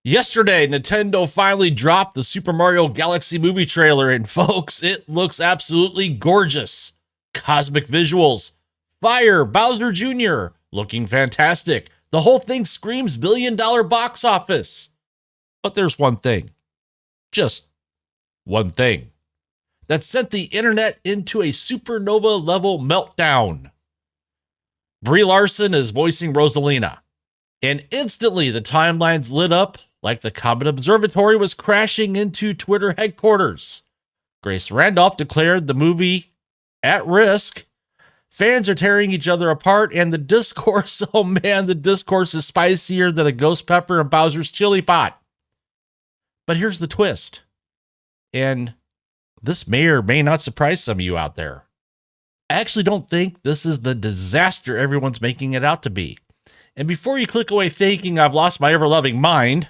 Yesterday, Nintendo finally dropped the Super Mario Galaxy movie trailer, and folks, it looks absolutely gorgeous. Cosmic visuals, fire, Bowser Jr., looking fantastic. The whole thing screams $1 billion box office. But there's one thing, just one thing, that sent the internet into a supernova level meltdown. Brie Larson is voicing Rosalina, and instantly the timelines lit up like the Comet Observatory was crashing into Twitter headquarters. Grace Randolph declared the movie at risk. Fans are tearing each other apart, and the discourse, oh man, the discourse is spicier than a ghost pepper in Bowser's chili pot. But here's the twist, and this may or may not surprise some of you out there. I actually don't think this is the disaster everyone's making it out to be. And before you click away thinking I've lost my ever-loving mind,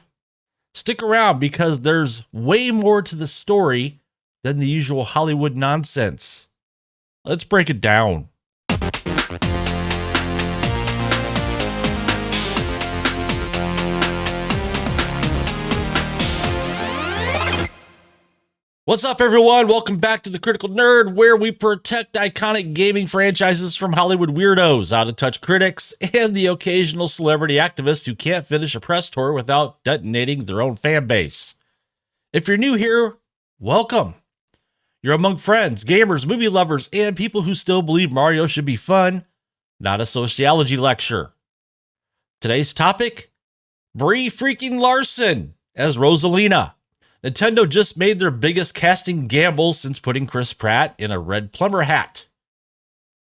stick around because there's way more to the story than the usual Hollywood nonsense. Let's break it down. What's up, everyone? Welcome back to The Critical Nerd, where we protect iconic gaming franchises from Hollywood weirdos, out-of-touch critics, and the occasional celebrity activist who can't finish a press tour without detonating their own fan base. If you're new here, welcome. You're among friends, gamers, movie lovers, and people who still believe Mario should be fun, not a sociology lecture. Today's topic, Brie freaking Larson as Rosalina. Nintendo just made their biggest casting gamble since putting Chris Pratt in a red plumber hat.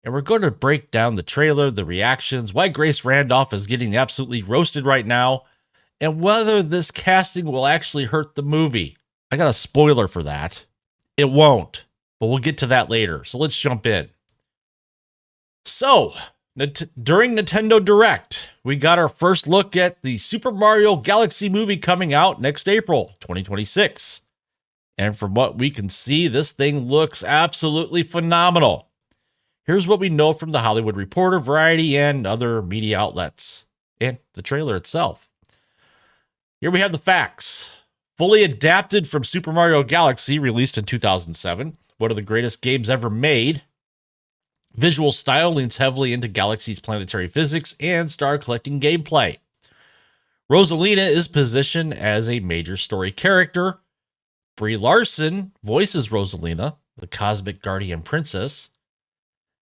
And we're going to break down the trailer, the reactions, why Grace Randolph is getting absolutely roasted right now, and whether this casting will actually hurt the movie. I got a spoiler for that. It won't, but we'll get to that later. So let's jump in. So, during Nintendo Direct, we got our first look at the Super Mario Galaxy movie coming out next April, 2026. And from what we can see, this thing looks absolutely phenomenal. Here's what we know from The Hollywood Reporter, Variety, and other media outlets, and the trailer itself. Here we have the facts. Fully adapted from Super Mario Galaxy, released in 2007, one of the greatest games ever made. Visual style leans heavily into Galaxy's planetary physics and star collecting gameplay. Rosalina is positioned as a major story character. Brie Larson voices Rosalina, the cosmic guardian princess.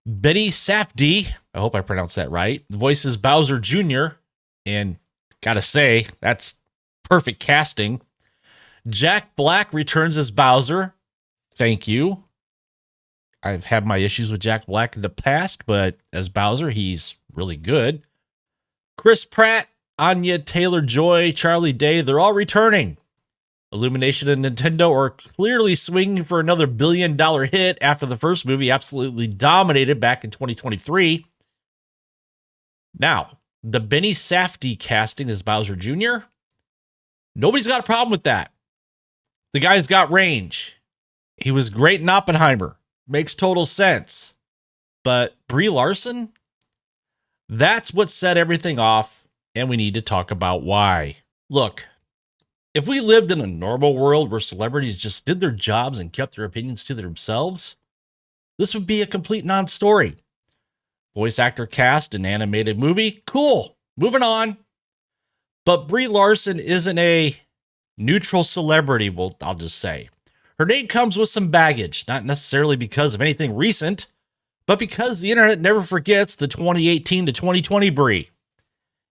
Benny Safdie, I hope I pronounced that right, voices Bowser Jr., and gotta say, that's perfect casting. Jack Black returns as Bowser. Thank you. I've had my issues with Jack Black in the past, but as Bowser, he's really good. Chris Pratt, Anya Taylor-Joy, Charlie Day, they're all returning. Illumination and Nintendo are clearly swinging for another $1 billion hit after the first movie absolutely dominated back in 2023. Now, the Benny Safdie casting as Bowser Jr., nobody's got a problem with that. The guy's got range. He was great in Oppenheimer. Makes total sense. But Brie Larson? That's what set everything off, and we need to talk about why. Look, if we lived in a normal world where celebrities just did their jobs and kept their opinions to themselves, this would be a complete non-story. Voice actor cast in animated movie? Cool. Moving on. But Brie Larson isn't a neutral celebrity, well, I'll just say. Her name comes with some baggage, not necessarily because of anything recent, but because the internet never forgets the 2018 to 2020 Brie.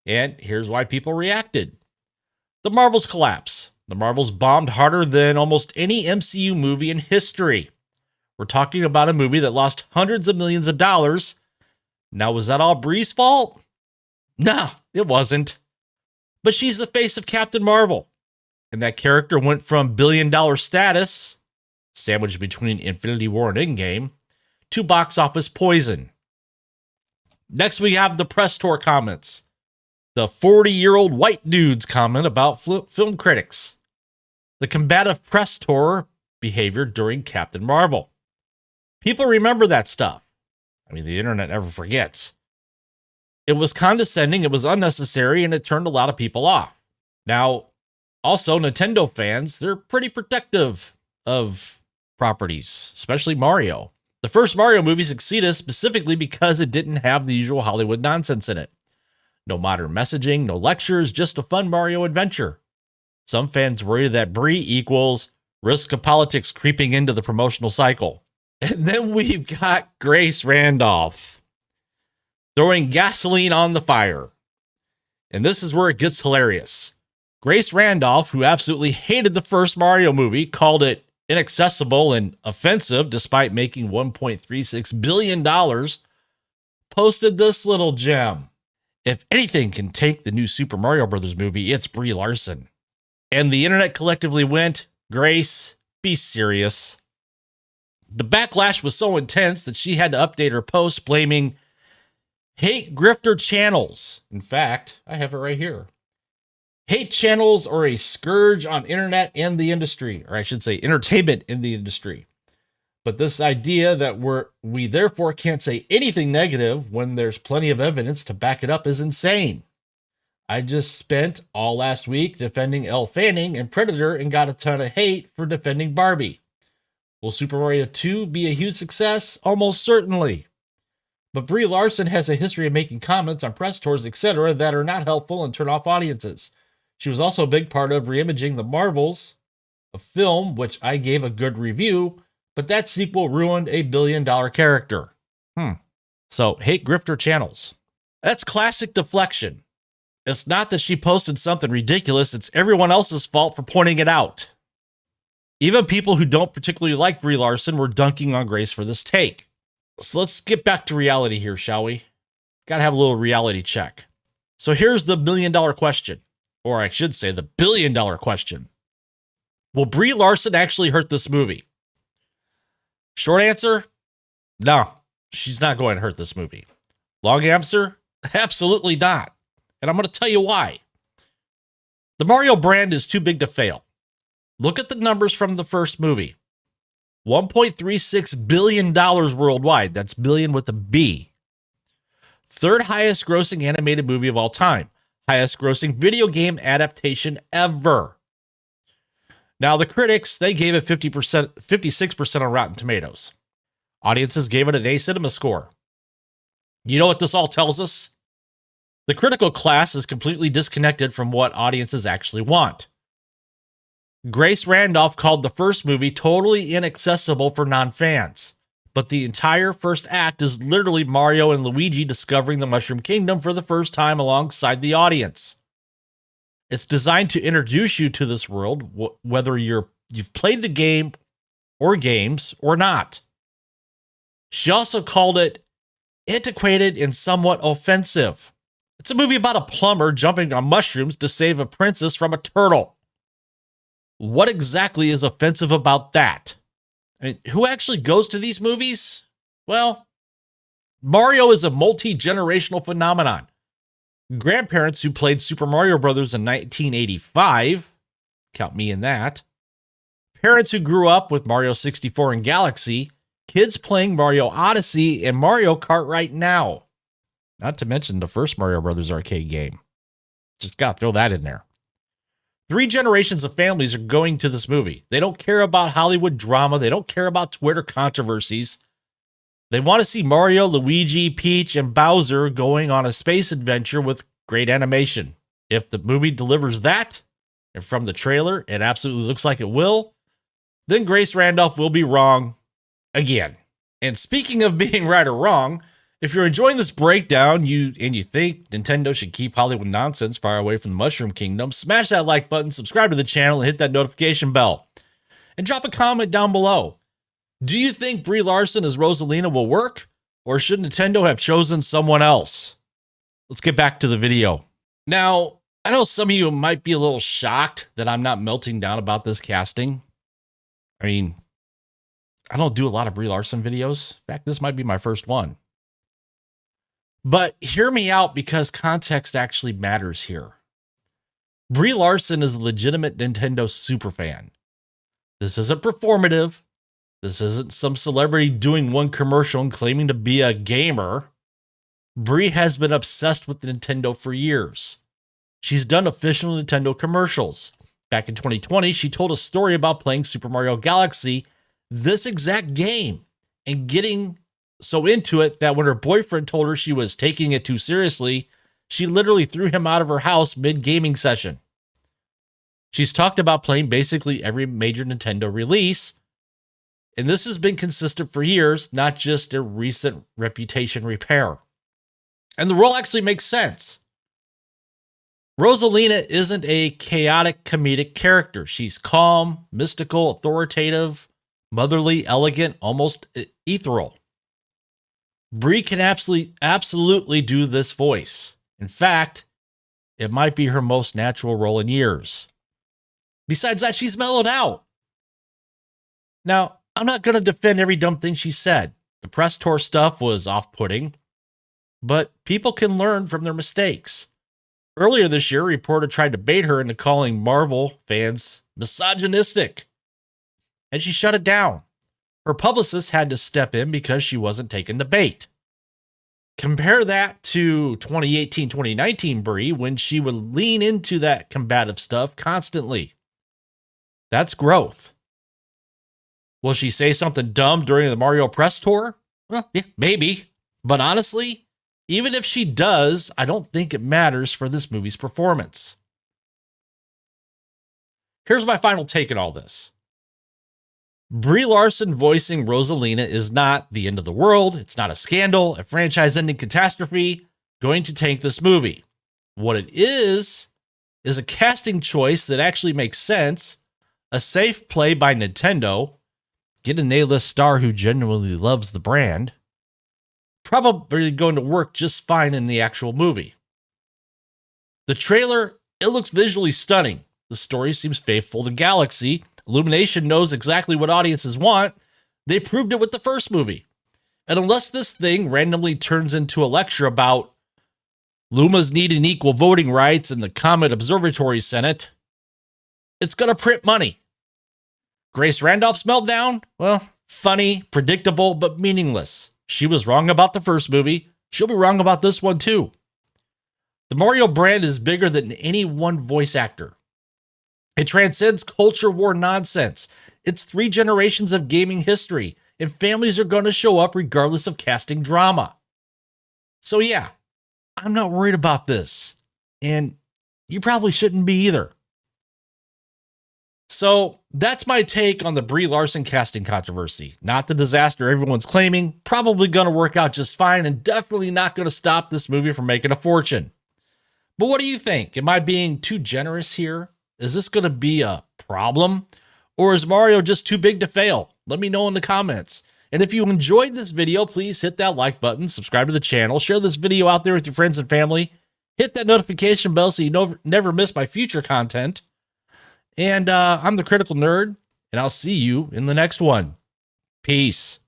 And here's why people reacted. The Marvels collapse. The Marvels bombed harder than almost any MCU movie in history. We're talking about a movie that lost hundreds of millions of dollars. Now, was that all Brie's fault? No, it wasn't. But she's the face of Captain Marvel. And that character went from billion-dollar status, sandwiched between Infinity War and Endgame, to box office poison. Next, we have the press tour comments. The 40-year-old white dude's comment about film critics. The combative press tour behavior during Captain Marvel. People remember that stuff. I mean, the internet never forgets. It was condescending, it was unnecessary, and it turned a lot of people off. Now, Also, Nintendo fans, they're pretty protective of properties, especially Mario. The first Mario movie succeeded specifically because it didn't have the usual Hollywood nonsense in it. No modern messaging, no lectures, just a fun Mario adventure. Some fans worry that Brie equals risk of politics creeping into the promotional cycle. And then we've got Grace Randolph throwing gasoline on the fire. And this is where it gets hilarious. Grace Randolph, who absolutely hated the first Mario movie, called it inaccessible and offensive despite making $1.36 billion, posted this little gem. If anything can take the new Super Mario Bros. Movie, it's Brie Larson. And the internet collectively went, Grace, be serious. The backlash was so intense that she had to update her post blaming hate grifter channels. In fact, I have it right here. Hate channels are a scourge on internet and the industry, or I should say entertainment in the industry. But this idea that we therefore can't say anything negative when there's plenty of evidence to back it up is insane. I just spent all last week defending Elle Fanning and Predator and got a ton of hate for defending Barbie. Will Super Mario 2 be a huge success? Almost certainly. But Brie Larson has a history of making comments on press tours, etc. that are not helpful and turn off audiences. She was also a big part of reimaging The Marvels, a film which I gave a good review, but that sequel ruined a billion-dollar character. So, hate grifter channels. That's classic deflection. It's not that she posted something ridiculous, it's everyone else's fault for pointing it out. Even people who don't particularly like Brie Larson were dunking on Grace for this take. So let's get back to reality here, shall we? Gotta have a little reality check. So here's the $1 million question. Or I should say the $1 billion question. Will Brie Larson actually hurt this movie? Short answer, no, she's not going to hurt this movie. Long answer, absolutely not. And I'm going to tell you why. The Mario brand is too big to fail. Look at the numbers from the first movie. $1.36 billion worldwide. That's billion with a B. Third highest grossing animated movie of all time. Highest grossing video game adaptation ever. Now, the critics, they gave it 56% on Rotten Tomatoes. Audiences gave it an A cinema score. You know what this all tells us? The critical class is completely disconnected from what audiences actually want. Grace Randolph called the first movie totally inaccessible for non-fans, but the entire first act is literally Mario and Luigi discovering the Mushroom Kingdom for the first time alongside the audience. It's designed to introduce you to this world, whether you've played the game or games or not. She also called it antiquated and somewhat offensive. It's a movie about a plumber jumping on mushrooms to save a princess from a turtle. What exactly is offensive about that? I mean, who actually goes to these movies? Well, Mario is a multi-generational phenomenon. Grandparents who played Super Mario Bros. In 1985, count me in that. Parents who grew up with Mario 64 and Galaxy, kids playing Mario Odyssey and Mario Kart right now. Not to mention the first Mario Bros. Arcade game. Just gotta throw that in there. 3 generations of families are going to this movie. They don't care about Hollywood drama. They don't care about Twitter controversies. They want to see Mario, Luigi, Peach, and Bowser going on a space adventure with great animation. If the movie delivers that, and from the trailer, it absolutely looks like it will, then Grace Randolph will be wrong again. And speaking of being right or wrong, if you're enjoying this breakdown you think Nintendo should keep Hollywood nonsense far away from the Mushroom Kingdom, smash that like button, subscribe to the channel, and hit that notification bell. And drop a comment down below. Do you think Brie Larson as Rosalina will work, or should Nintendo have chosen someone else? Let's get back to the video. Now, I know some of you might be a little shocked that I'm not melting down about this casting. I mean, I don't do a lot of Brie Larson videos. In fact, this might be my first one. But hear me out because context actually matters here. Brie Larson is a legitimate Nintendo superfan. This isn't performative. This isn't some celebrity doing one commercial and claiming to be a gamer. Brie has been obsessed with Nintendo for years. She's done official Nintendo commercials. Back in 2020, she told a story about playing Super Mario Galaxy, this exact game, and getting so into it that when her boyfriend told her she was taking it too seriously, she literally threw him out of her house mid-gaming session. She's talked about playing basically every major Nintendo release, and this has been consistent for years, not just a recent reputation repair. And the role actually makes sense. Rosalina isn't a chaotic comedic character. She's calm, mystical, authoritative, motherly, elegant, almost ethereal. Brie can absolutely do this voice. In fact, it might be her most natural role in years. Besides that, she's mellowed out. Now, I'm not going to defend every dumb thing she said. The press tour stuff was off-putting, but people can learn from their mistakes. Earlier this year, a reporter tried to bait her into calling Marvel fans misogynistic, and she shut it down. Her publicist had to step in because she wasn't taking the bait. Compare that to 2018-2019 Brie, when she would lean into that combative stuff constantly. That's growth. Will she say something dumb during the Mario press tour? Well, yeah, maybe. But honestly, even if she does, I don't think it matters for this movie's performance. Here's my final take on all this. Brie Larson voicing Rosalina is not the end of the world. It's not a scandal, a franchise-ending catastrophe going to tank this movie. What it is a casting choice that actually makes sense, a safe play by Nintendo, get an A-list star who genuinely loves the brand, probably going to work just fine in the actual movie. The trailer, it looks visually stunning. The story seems faithful to Galaxy. Illumination knows exactly what audiences want. They proved it with the first movie. And unless this thing randomly turns into a lecture about Lumas needing equal voting rights in the Comet Observatory Senate, it's going to print money. Grace Randolph's meltdown? Well, funny, predictable, but meaningless. She was wrong about the first movie. She'll be wrong about this one too. The Mario brand is bigger than any one voice actor. It transcends culture war nonsense. It's 3 generations of gaming history, and families are going to show up regardless of casting drama. So yeah, I'm not worried about this, and you probably shouldn't be either. So that's my take on the Brie Larson casting controversy. Not the disaster everyone's claiming, probably going to work out just fine, and definitely not going to stop this movie from making a fortune. But what do you think? Am I being too generous here? Is this going to be a problem? Or is Mario just too big to fail? Let me know in the comments. And if you enjoyed this video, please hit that like button, subscribe to the channel, share this video out there with your friends and family, hit that notification bell so you never miss my future content. And I'm the Critical Nerd, and I'll see you in the next one. Peace.